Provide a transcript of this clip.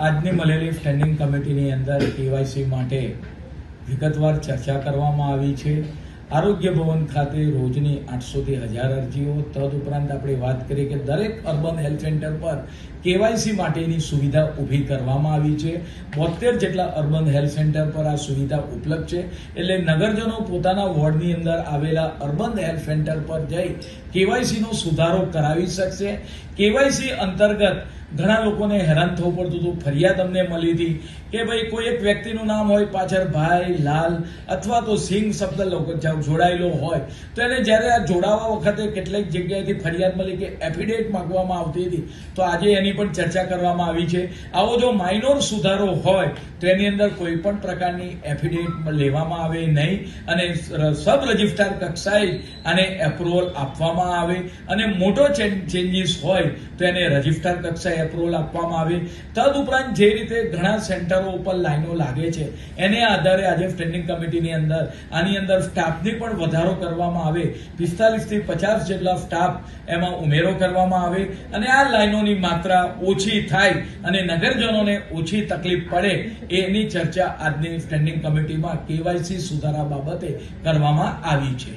આજની મળેલી સ્ટેન્ડિંગ કમિટીની અંદર કેવાયસી માટે વિગતવાર ચર્ચા કરવામાં આવી છે. આરોગ્ય ભવન ખાતે રોજની 800 થી 1000 અરજીઓ. તદુપરાંત આપણે વાત કરીએ કે દરેક અર્બન હેલ્થ સેન્ટર પર કેવાયસી માટેની સુવિધા ઊભી કરવામાં આવી છે. 72 જેટલા અર્બન હેલ્થ સેન્ટર પર આ સુવિધા ઉપલબ્ધ છે. એટલે નગરજનો પોતાના વોર્ડની અંદર આવેલા અર્બન હેલ્થ સેન્ટર પર જઈ કેવાયસીનો સુધારો કરાવી શકશે. કેવાયસી અંતર્ગત ઘણા લોકોને હેરાન થવું પડતું હતું. ફરિયાદ અમને મળી હતી કે ભાઈ કોઈ એક વ્યક્તિનું નામ હોય, પાછળ ભાઈ, લાલ અથવા તો સિંહ શબ્દ જોડાયેલો હોય તો એને જ્યારે આ જોડાવા વખતે કેટલીક જગ્યાએથી ફરિયાદ મળી કે એફિડેવિટ માંગવામાં આવતી હતી. તો આજે એની પણ ચર્ચા કરવામાં આવી છે. આવો જો માઇનોર સુધારો હોય તો એની અંદર કોઈ પણ પ્રકારની એફિડેવિટ લેવામાં આવે નહીં અને સબ રજિસ્ટ્રાર કક્ષાએ આને એપ્રુવલ આપવામાં આવે અને મોટો ચેન્જીસ હોય તો એને રજિસ્ટ્રાર કક્ષાએ એપ્રુવલ આપવામાં આવે. તદુપરાંત જે રીતે ઘણા સેન્ટરો ઉપર લાઈનો લાગે છે એને આધારે આજે સ્ટેન્ડિંગ કમિટીની અંદર આની અંદર સ્ટાફની પણ વધારો કરવામાં આવે. 45 થી 50 જેટલા સ્ટાફ એમાં ઉમેરો કરવામાં આવે અને આ લાઈનોની માત્રા ઓછી થાય અને નગરજનોને ઓછી તકલીફ પડે એની ચર્ચા આજની સ્ટેન્ડિંગ કમિટીમાં કેવાયસી સુધારા બાબતે કરવામાં આવી છે.